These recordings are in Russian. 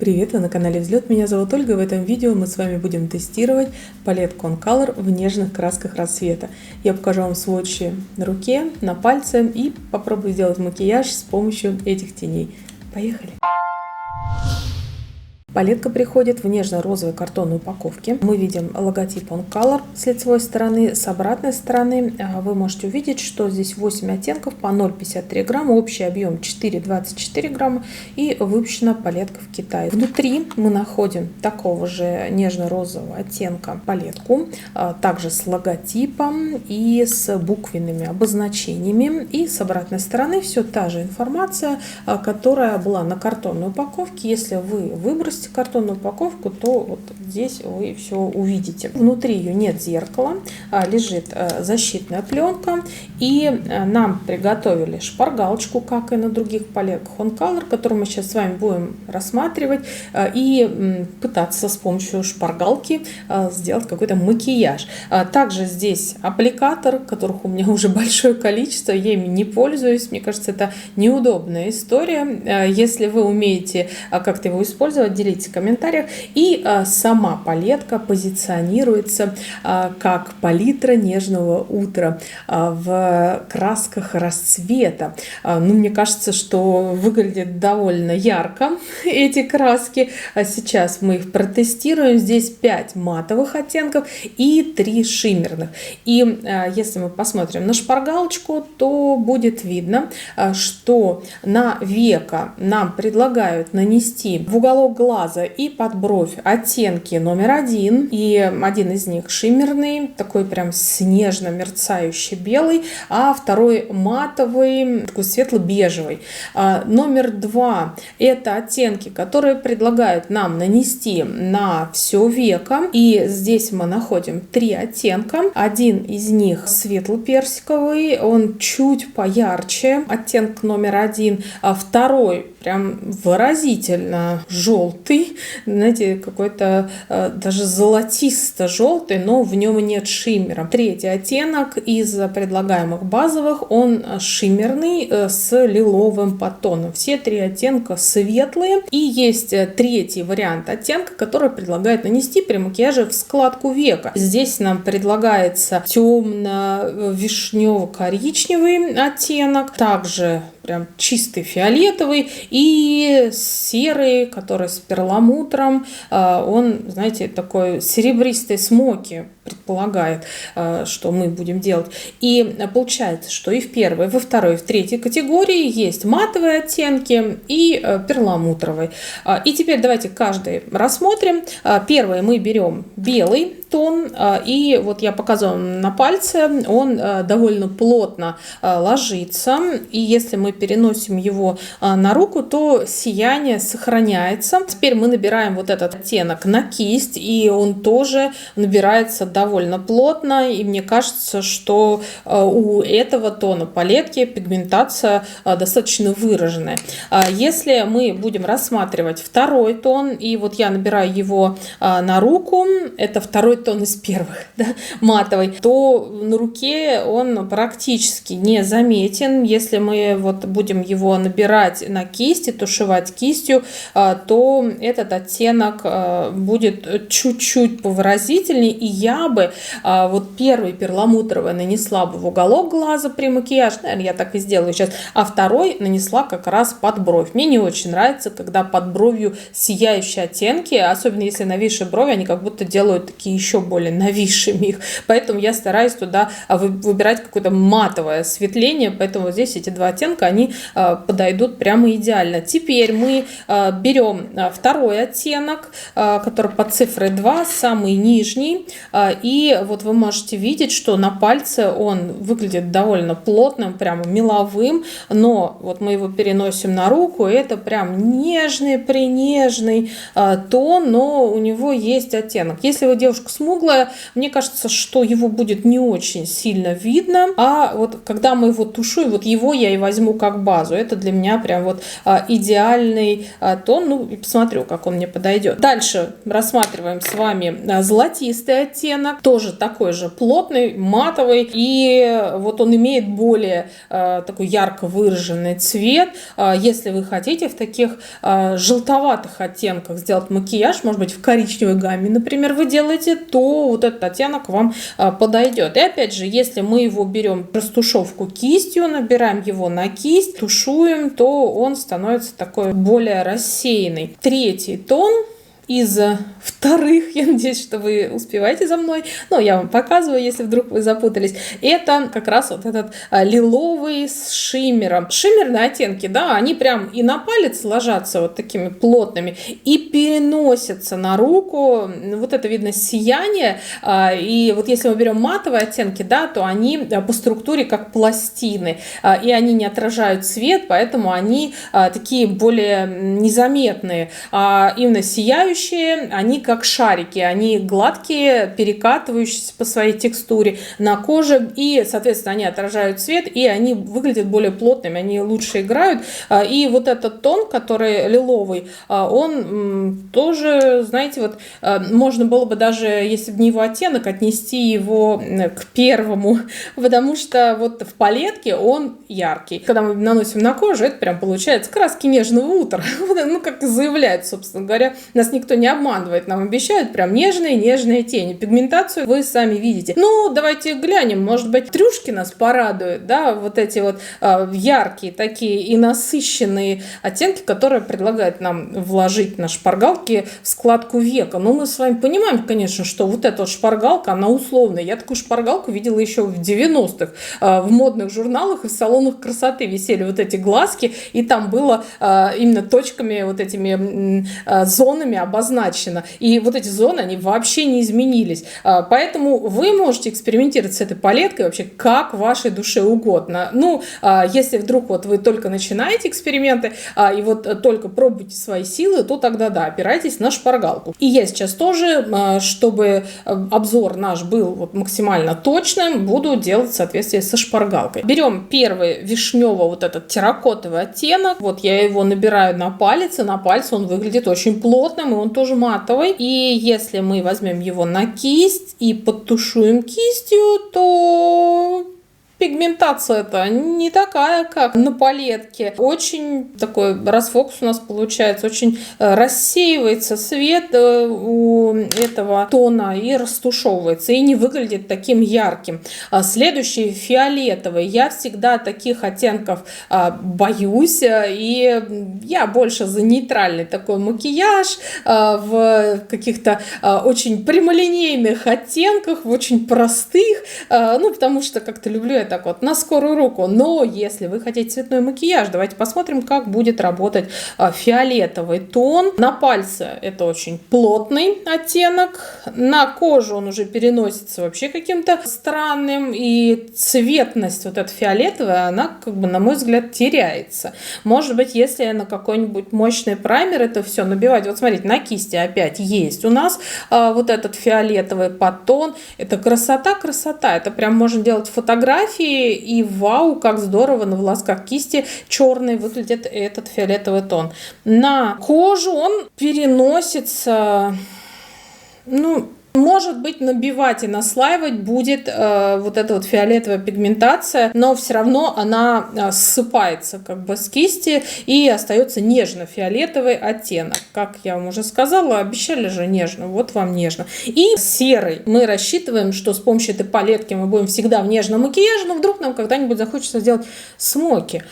Привет, вы на канале Взлет, меня зовут Ольга, в этом видео мы с вами будем тестировать палетку On Color в нежных красках рассвета. Я покажу вам сводчи на руке, на пальце и попробую сделать макияж с помощью этих теней. Поехали! Палетка приходит в нежно-розовой картонной упаковке. Мы видим логотип On Color с лицевой стороны. С обратной стороны вы можете увидеть, что здесь 8 оттенков по 0,53 грамма, общий объем 4,24 грамма и выпущена палетка в Китае. Внутри мы находим такого же нежно-розового оттенка палетку, также с логотипом и с буквенными обозначениями. И с обратной стороны все та же информация, которая была на картонной упаковке. Если вы выбросите картонную упаковку, то вот здесь вы все увидите. Внутри ее нет зеркала, лежит защитная пленка, и нам приготовили шпаргалочку, как и на других палетках On Color, которую мы сейчас с вами будем рассматривать и пытаться с помощью шпаргалки сделать какой-то макияж. Также здесь аппликатор, которых у меня уже большое количество, я ими не пользуюсь, мне кажется, это неудобная история. Если вы умеете как-то его использовать, делитесь в комментариях. И сама палетка позиционируется как палитра нежного утра в красках расцвета. Ну, мне кажется, что выглядит довольно ярко эти краски. Сейчас мы их протестируем. Здесь 5 матовых оттенков и 3 шиммерных. И если мы посмотрим на шпаргалочку, то будет видно, что на веко нам предлагают нанести в уголок глаза и под бровь оттенки номер 1, и один из них шиммерный, такой прям снежно-мерцающий белый, а второй матовый, такой светло-бежевый. Номер 2 это оттенки, которые предлагают нам нанести на все веко, и здесь мы находим 3 оттенка. Один из них светло-персиковый, он чуть поярче, оттенок номер 1, а второй прям выразительно желтый, знаете, какой-то даже золотисто-желтый, но в нем нет шиммера. Третий оттенок из предлагаемых базовых, он шиммерный с лиловым подтоном. Все 3 оттенка светлые. И есть третий вариант оттенка, который предлагает нанести при макияже в складку века. Здесь нам предлагается темно-вишнево-коричневый оттенок, также прям чистый фиолетовый и серый, который с перламутром. Он, знаете, такой серебристый смоки предполагает, что мы будем делать. И получается, что и в первой, во второй, и в третьей категории есть матовые оттенки и перламутровый. И теперь давайте каждый рассмотрим. Первый мы берем белый тон, и вот я показываю на пальце, он довольно плотно ложится, и если мы переносим его на руку, то сияние сохраняется. Теперь мы набираем вот этот оттенок на кисть, и он тоже набирается довольно плотно, и мне кажется, что у этого тона палетки пигментация достаточно выраженная. Если мы будем рассматривать второй тон, и вот я набираю его на руку, это второй тон из первых, да, матовый, то на руке он практически не заметен. Если мы вот будем его набирать на кисти, тушевать кистью, то этот оттенок будет чуть-чуть повыразительнее, и я бы вот первый перламутровый нанесла бы в уголок глаза при макияже, наверное, я так и сделаю сейчас, а второй нанесла как раз под бровь. Мне не очень нравится, когда под бровью сияющие оттенки, особенно если нависшие брови, они как будто делают такие еще более нависшими их, поэтому я стараюсь туда выбирать какое-то матовое осветление, поэтому вот здесь эти 2 оттенка, они подойдут прямо идеально. Теперь мы берем второй оттенок, который под цифрой 2, самый нижний, и вот вы можете видеть, что на пальце он выглядит довольно плотным, прямо меловым, но вот мы его переносим на руку, и это прям нежный, принежный тон, но у него есть оттенок. Если вы девушка смуглая, мне кажется, что его будет не очень сильно видно, а вот когда мы его тушуем, вот его я и возьму как базу. Это для меня прям вот идеальный тон. Ну, и посмотрю, как он мне подойдет. Дальше рассматриваем с вами золотистый оттенок. Тоже такой же плотный, матовый. И вот он имеет более такой ярко выраженный цвет. Если вы хотите в таких желтоватых оттенках сделать макияж, может быть, в коричневой гамме, например, вы делаете, то вот этот оттенок вам подойдет. И опять же, если мы его берем растушевку кистью, набираем его на кисть, тушуем, то он становится такой более рассеянный. Третий тон из вторых, я надеюсь, что вы успеваете за мной, но я вам показываю, если вдруг вы запутались, это как раз вот этот лиловый с шиммером. Шиммерные оттенки, да, они прям и на палец ложатся вот такими плотными, и переносятся на руку, вот это видно сияние, и вот если мы берем матовые оттенки, да, то они по структуре как пластины, и они не отражают свет, поэтому они такие более незаметные, а именно сияющие, они как шарики, они гладкие, перекатывающиеся по своей текстуре на коже, и, соответственно, они отражают свет, и они выглядят более плотными, они лучше играют. И вот этот тон, который лиловый, он тоже, знаете, вот можно было бы даже, если бы не его оттенок, отнести его к первому, потому что вот в палетке он яркий. Когда мы наносим на кожу, это прям получается краски нежного утра, ну, как и заявляют, собственно говоря, нас никто не обманывает, нам обещают прям нежные тени. Пигментацию вы сами видите. Ну, давайте глянем, может быть, трюшки нас порадуют, да, вот эти вот яркие такие и насыщенные оттенки, которые предлагают нам вложить на шпаргалки в складку века. Но мы с вами понимаем, конечно, что вот эта вот шпаргалка, она условная. Я такую шпаргалку видела еще в 90-х. В модных журналах и в салонах красоты висели вот эти глазки, и там было именно точками, вот этими зонами обозначено. И вот эти зоны, они вообще не изменились. Поэтому вы можете экспериментировать с этой палеткой вообще как вашей душе угодно. Ну, если вдруг вот вы только начинаете эксперименты и вот только пробуете свои силы, то тогда да, опирайтесь на шпаргалку. И я сейчас тоже, чтобы обзор наш был вот максимально точным, буду делать в соответствии со шпаргалкой. Берем первый вишневый вот этот терракотовый оттенок. Вот я его набираю на палец, и на пальце он выглядит очень плотным, и он тоже матовый. И если мы возьмем его на кисть и подтушуем кистью, то пигментация-то не такая, как на палетке. Очень такой расфокус у нас получается, очень рассеивается свет у этого тона и растушевывается, и не выглядит таким ярким. Следующий фиолетовый. Я всегда таких оттенков боюсь, и я больше за нейтральный такой макияж в каких-то очень прямолинейных оттенках, в очень простых, ну, потому что как-то люблю я так вот на скорую руку. Но если вы хотите цветной макияж, давайте посмотрим, как будет работать фиолетовый тон. На пальце это очень плотный оттенок, на кожу он уже переносится вообще каким-то странным, и цветность вот эта фиолетовая, она, как бы, на мой взгляд, теряется. Может быть, если на какой-нибудь мощный праймер это все набивать. Вот смотрите, на кисти опять есть у нас вот этот фиолетовый подтон. Это красота. Это прям можно делать фотографии, и вау, как здорово на волосках кисти черной выглядит этот фиолетовый тон. На кожу он переносится, ну, может быть, набивать и наслаивать будет вот эта вот фиолетовая пигментация, но все равно она ссыпается как бы с кисти, и остается нежно-фиолетовый оттенок. Как я вам уже сказала, обещали же нежно, вот вам нежно. И серый. Мы рассчитываем, что с помощью этой палетки мы будем всегда в нежном макияже, но вдруг нам когда-нибудь захочется сделать смоки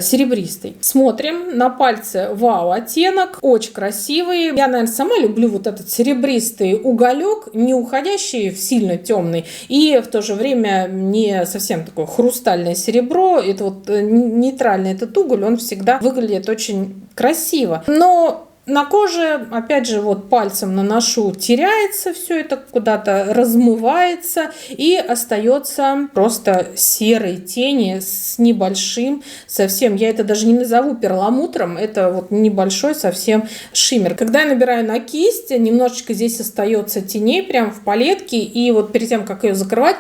серебристый. Смотрим на пальце, вау, оттенок, очень красивый. Я, наверное, сама люблю вот этот серебристый уголек, не уходящий в сильно темный, и в то же время не совсем такое хрустальное серебро. Это вот нейтральный этот уголь, он всегда выглядит очень красиво. Но на коже, опять же, вот пальцем наношу, теряется все это, куда-то размывается, и остается просто серые тени с небольшим совсем, я это даже не назову перламутром, это вот небольшой совсем шиммер. Когда я набираю на кисть, немножечко здесь остается теней прямо в палетке, и вот перед тем, как ее закрывать,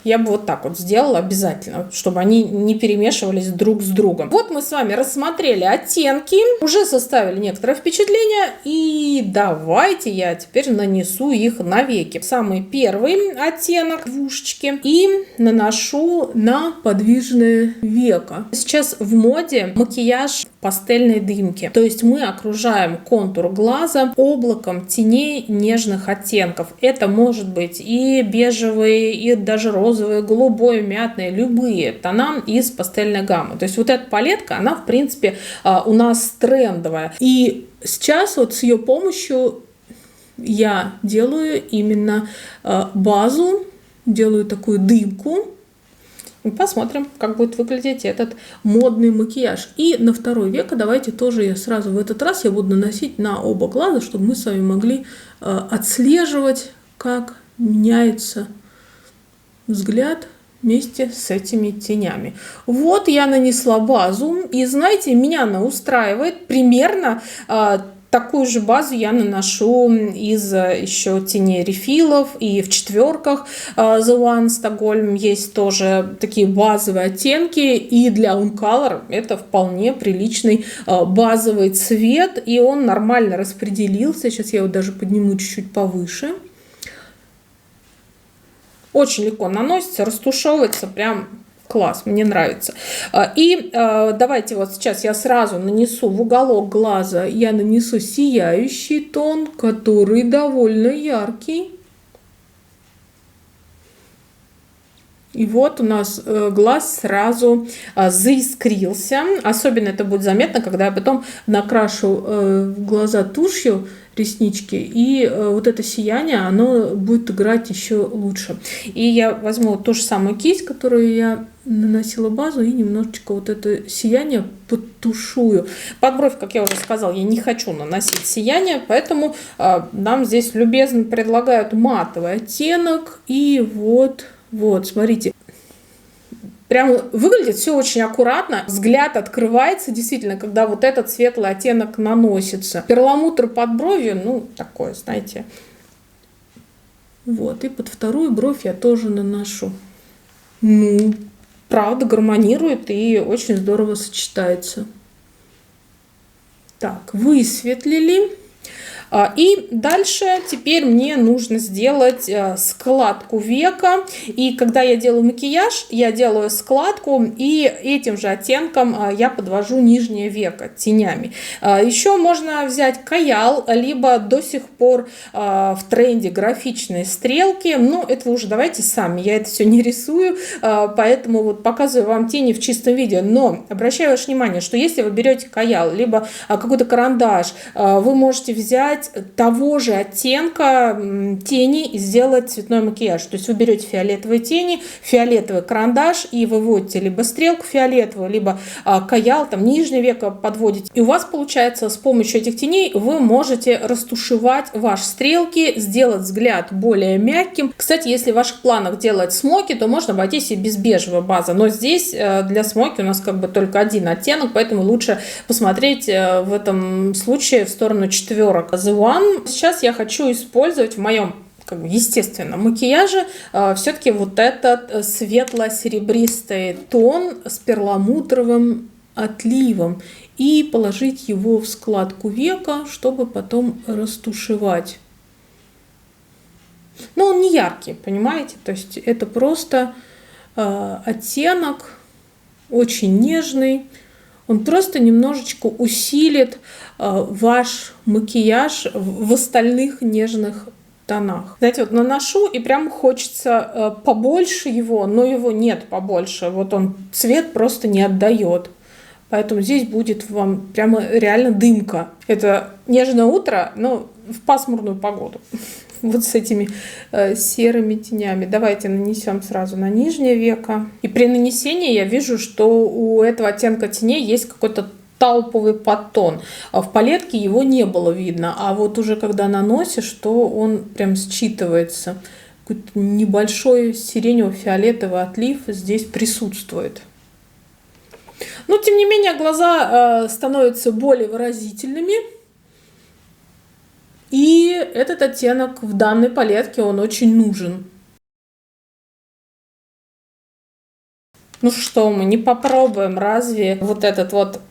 я бы вот так вот сделала обязательно, чтобы они не перемешивались друг с другом. Вот мы с вами рассмотрели оттенки, уже составили некоторое впечатление, и давайте я теперь нанесу их на веки. Самый первый оттенок двушечки и наношу на подвижное веко. Сейчас в моде макияж пастельной дымки, то есть мы окружаем контур глаза облаком теней нежных оттенков. Это может быть и бежевые, и даже розовые, голубой, мятные, любые тона из пастельной гаммы. То есть вот эта палетка, она в принципе у нас трендовая. И сейчас вот с ее помощью я делаю именно базу, делаю такую дымку. И посмотрим, как будет выглядеть этот модный макияж. И на второе веко давайте тоже я сразу в этот раз я буду наносить на оба глаза, чтобы мы с вами могли отслеживать, как меняется взгляд вместе с этими тенями. Вот я нанесла базу, и знаете, меня она устраивает примерно. Такую же базу я наношу из еще теней рефилов, и в четверках The One Stockholm есть тоже такие базовые оттенки, и для On Color это вполне приличный базовый цвет, и он нормально распределился. Сейчас я его даже подниму чуть-чуть повыше. Очень легко наносится, растушевывается, прям класс, мне нравится. И давайте вот сейчас я сразу нанесу в уголок глаза, я нанесу сияющий тон, который довольно яркий. И вот у нас глаз сразу заискрился. Особенно это будет заметно, когда я потом накрашу глаза тушью, реснички, и вот это сияние, оно будет играть еще лучше. И я возьму ту же самую кисть, которую я наносила базу, и немножечко вот это сияние подтушую. Под бровь, как я уже сказала, я не хочу наносить сияние, поэтому нам здесь любезно предлагают матовый оттенок. И вот, смотрите. Прям выглядит все очень аккуратно, взгляд открывается действительно, когда вот этот светлый оттенок наносится. Перламутр под бровью, ну, такое, знаете. Вот, и под вторую бровь я тоже наношу. Ну, правда, гармонирует и очень здорово сочетается. Так, высветлили. И дальше теперь мне нужно сделать складку века. И когда я делаю макияж, я делаю складку, и этим же оттенком я подвожу нижнее веко тенями. Еще можно взять каял, либо до сих пор в тренде графичные стрелки. Но это уже давайте сами, я это все не рисую, поэтому вот показываю вам тени в чистом виде. Но обращаю ваше внимание, что если вы берете каял, либо какой-то карандаш, вы можете взять того же оттенка тени и сделать цветной макияж. То есть вы берете фиолетовые тени, фиолетовый карандаш и выводите либо стрелку фиолетовую, либо каял, там нижнее веко подводите. И у вас получается с помощью этих теней вы можете растушевать ваши стрелки, сделать взгляд более мягким. Кстати, если в ваших планах делать смоки, то можно обойтись и без бежевой базы. Но здесь для смоки у нас как бы только один оттенок, поэтому лучше посмотреть в этом случае в сторону четверок The One. Сейчас я хочу использовать в моем естественном макияже все-таки вот этот светло-серебристый тон с перламутровым отливом и положить его в складку века, чтобы потом растушевать. Но он не яркий, понимаете? То есть это просто оттенок очень нежный. Он просто немножечко усилит ваш макияж в остальных нежных тонах. Знаете, вот наношу, и прям хочется побольше его, но его нет побольше. Вот он цвет просто не отдает. Поэтому здесь будет вам прямо реально дымка. Это нежное утро, но в пасмурную погоду. Вот с этими серыми тенями. Давайте нанесем сразу на нижнее веко. И при нанесении я вижу, что у этого оттенка теней есть какой-то тауповый подтон. В палетке его не было видно. А вот уже когда наносишь, то он прям считывается. Какой-то небольшой сиренево-фиолетовый отлив здесь присутствует. Но тем не менее глаза становятся более выразительными. И этот оттенок в данной палетке, он очень нужен. Ну что, мы не попробуем, разве вот этот вот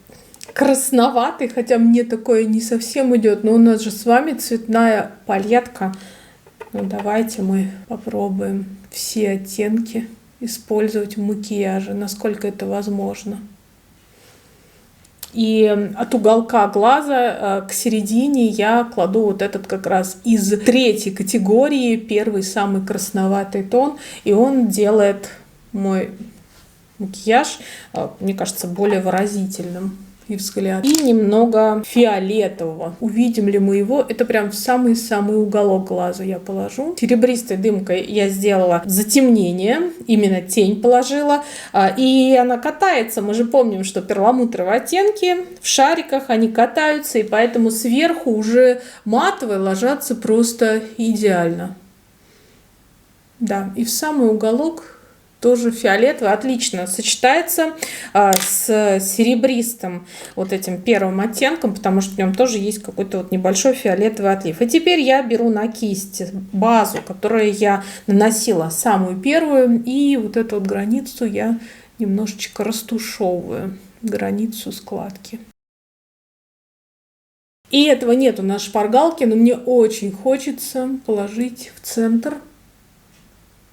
красноватый, хотя мне такое не совсем идет, но у нас же с вами цветная палетка. Ну давайте мы попробуем все оттенки использовать в макияже, насколько это возможно. И от уголка глаза к середине я кладу вот этот как раз из третьей категории, первый самый красноватый тон, и он делает мой макияж, мне кажется, более выразительным и взгляд. И немного фиолетового. Увидим ли мы его? Это прям в самый-самый уголок глаза я положу. Серебристой дымкой я сделала затемнение, именно тень положила. И она катается. Мы же помним, что перламутровые оттенки в шариках, они катаются, и поэтому сверху уже матовые ложатся просто идеально. Да, и в самый уголок тоже фиолетовый, отлично сочетается с серебристым вот этим первым оттенком, потому что в нем тоже есть какой-то вот небольшой фиолетовый отлив. И теперь я беру на кисть базу, которую я наносила самую первую, и вот эту вот границу я немножечко растушевываю, границу складки. И этого нету на шпаргалке, но мне очень хочется положить в центр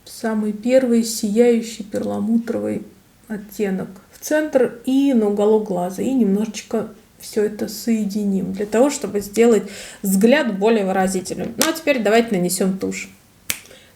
самый первый сияющий перламутровый оттенок в центр и на уголок глаза. И немножечко все это соединим, для того, чтобы сделать взгляд более выразительным. Ну а теперь давайте нанесем тушь.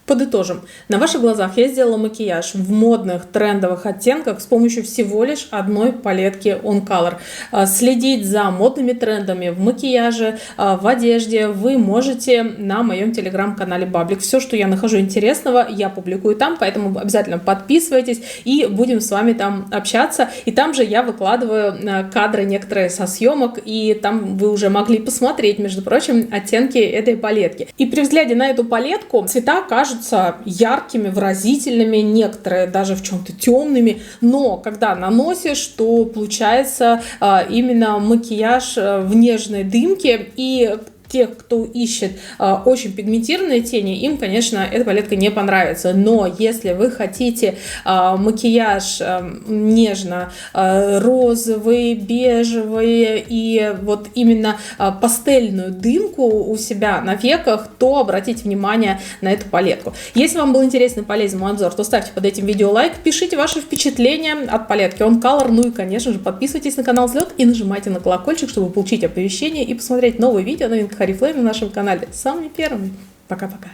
Подытожим. На ваших глазах я сделала макияж в модных трендовых оттенках с помощью всего лишь одной палетки On Color. Следить за модными трендами в макияже, в одежде вы можете на моем телеграм-канале Баблик. Все, что я нахожу интересного, я публикую там, поэтому обязательно подписывайтесь и будем с вами там общаться. И там же я выкладываю кадры некоторые со съемок, и там вы уже могли посмотреть, между прочим, оттенки этой палетки. И при взгляде на эту палетку цвета кажутся яркими, выразительными, некоторые даже в чем-то темными, но когда наносишь, то получается именно макияж в нежной дымке. И тех, кто ищет очень пигментированные тени, им, конечно, эта палетка не понравится. Но если вы хотите макияж нежно-розовый, бежевый и вот именно пастельную дымку у себя на веках, то обратите внимание на эту палетку. Если вам был интересен и полезен мой обзор, то ставьте под этим видео лайк, пишите ваши впечатления от палетки On Color, ну и, конечно же, подписывайтесь на канал Взлет и нажимайте на колокольчик, чтобы получить оповещения и посмотреть новые видео, новинки Oriflame на нашем канале самыми первыми. Пока-пока.